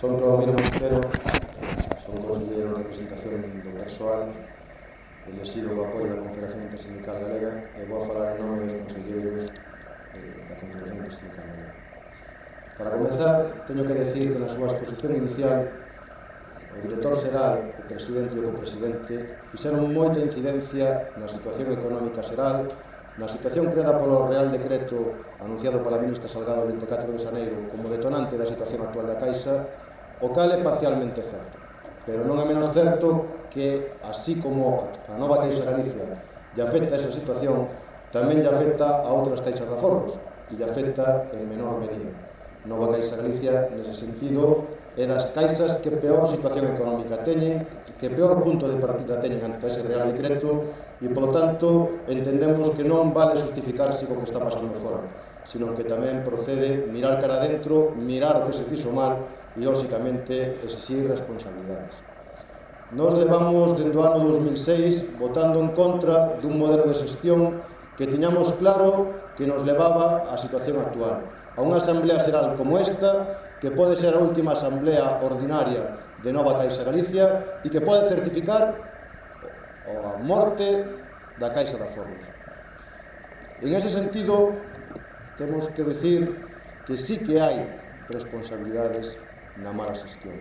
Son Cláudio Montero, son conselleiro de representación do persoal, elexido co apoio da Confederación Intersindical Galega, e vou a falar en nome dos conselleiros da Confederación Intersindical Galega. Para comenzar, teño que decir que na súa exposición inicial o director xeral, o presidente e o copresidente fixeron moita incidencia na situación económica xeral, na situación creada polo Real Decreto anunciado pola ministra Salgado o 24 de xaneiro como detonante da situación actual da Caixa, o cal é parcialmente certo. Pero non é menos certo que, así como a nova Caixa Galicia lle afecta esa situación, tamén lle afecta a outras caixas de aforros e lle afecta en menor medida. Nova Caixa Galicia, nese sentido, é das caixas que peor situación económica teñen, que peor punto de partida teñen ante ese Real Decreto, e, polo tanto, entendemos que non vale justificarse co que está pasando fora, sino que tamén procede mirar cara adentro, mirar o que se fixo mal e, lóxicamente, exixir responsabilidades. Nos levamos, dende o ano 2006, votando en contra dun modelo de xestión que tiñamos claro que nos levaba á situación actual, a unha asamblea xeral como esta, que pode ser a última asamblea ordinaria de Nova Caixa Galicia e que pode certificar a morte da Caixa de Aforros. En ese sentido, temos que decir que sí que hai responsabilidades na mala xestión.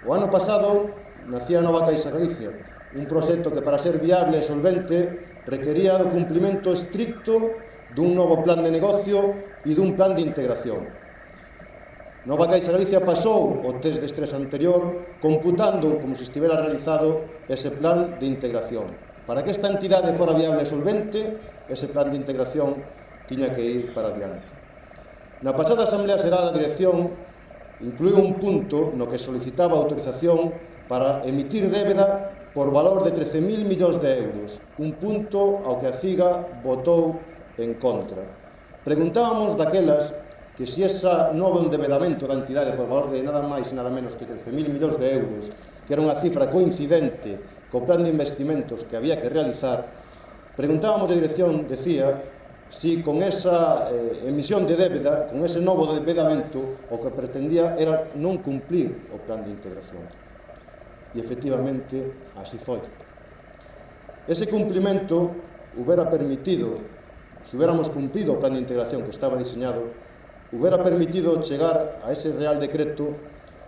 O ano pasado nacía a Nova Caixa Galicia, un proxecto que, para ser viable e solvente, requería o cumprimento estricto dun novo plan de negocio e dun plan de integración. Nova Caixa Galicia pasou o test de estrés anterior computando como se estivera realizado ese plan de integración. Para que esta entidade fora viable e solvente, ese plan de integración tiña que ir para adiante. Na pasada Asamblea Xeral, a dirección incluiu un punto no que solicitaba autorización para emitir débeda por valor de 13.000 millóns de euros, un punto ao que a CIGA votou en contra. Preguntábamos daquelas que se ese novo endebedamento da entidade por valor de nada máis e nada menos que 13.000 millóns de euros, que era unha cifra coincidente co plan de investimentos que había que realizar, preguntábamos a dirección, decía, si con esa emisión de débeda, con ese novo endebedamento, o que pretendía era non cumplir o plan de integración. E, efectivamente, así foi. Ese cumplimento hubiera permitido, se hubiéramos cumprido o plan de integración que estaba diseñado, hubiera permitido chegar a ese Real Decreto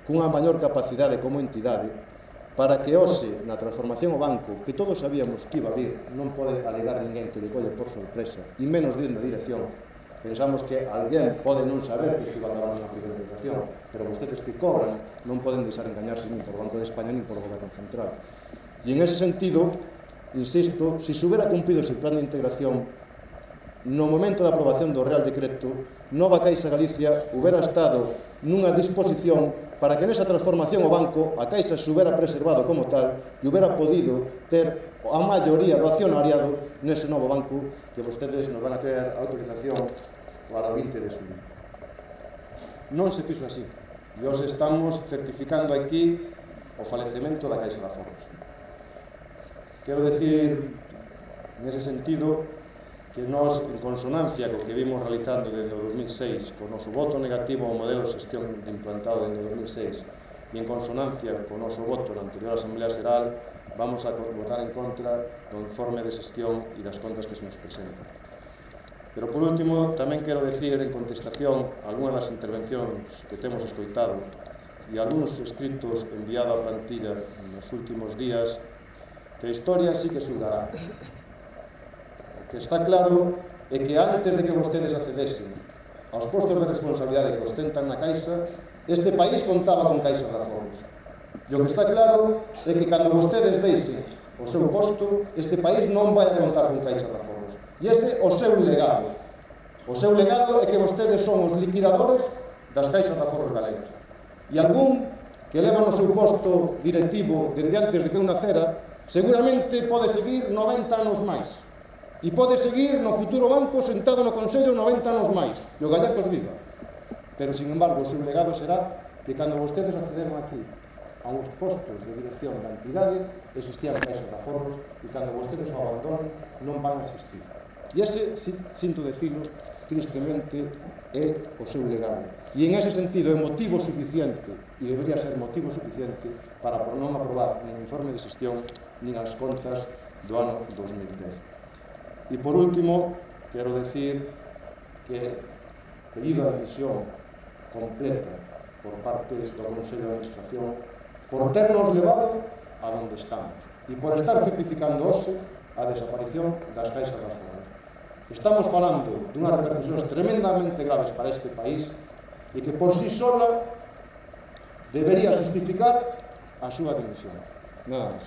cunha maior capacidade como entidade para que hoxe, na transformación ao banco, que todos sabíamos que iba a vir, non pode alegar ninguén que lle colle por sorpresa, e menos dentro da dirección. Pensamos que alguén pode non saber que iba a acabar unha privatización, pero vostedes que cobran non poden deixar engañarse nin por o Banco de España nin por o Goberno Central. E en ese sentido, insisto, se se hubiera cumprido ese plan de integración, no momento da aprobación do Real Decreto, Nova Caixa Galicia hubiera estado nunha disposición para que nesa transformación ao banco a Caixa se hubiera preservado como tal e hubiera podido ter a maioría do accionariado nese novo banco que vostedes nos van a ter autorización para o 20 de xulho. Non se fixo así. E hoxe estamos certificando aquí o falecemento da Caixa de Aforros. Quero decir, nese sentido, que nós, en consonancia co que vimos realizando desde o 2006, co noso voto negativo ao modelo de xestión implantado desde o 2006, e en consonancia co noso voto na anterior Asamblea Xeral, vamos a votar en contra do informe de xestión e das contas que se nos presentan. Pero, por último, tamén quero decir, en contestación a algunhas das intervencións que temos escoitado e algúns escritos enviados á plantilla nos últimos días, que a historia sí que xulgará. O que está claro é que antes de que vostedes accedesen aos postos de responsabilidade que ostentan na Caixa, este país contaba con Caixa de Aforros. E o que está claro é que cando vostedes deixen o seu posto, este país non vai a contar con Caixa de Aforros. E ese é o seu legado. O seu legado é que vostedes son os liquidadores das Caixas de Aforros galegas. E algún que leva no seu posto directivo dende antes de que eu nacera, seguramente pode seguir 90 anos máis. E pode seguir no futuro banco sentado no Consello 90 anos máis. E o gallegos viva. Pero, sin embargo, o seu legado será que cando vostedes accederon aquí a uns postos de dirección da entidade, existían caixas de aforros e cando vostedes o abandonen non van a existir. E ese, sinto decirlo, tristemente, é o seu legado. E en ese sentido é motivo suficiente, e debería ser motivo suficiente, para non aprobar nin o informe de xestión nin as contas do ano 2010. E por último, quero decir que, debido a decisión completa por parte do Consello de Administración, por ternos levado a donde estamos e por estar certificando hoxe a desaparición das caixas das foras. Estamos falando dunhas repercusións tremendamente graves para este país e que por sí sola debería justificar a súa dimisión. Nada máis.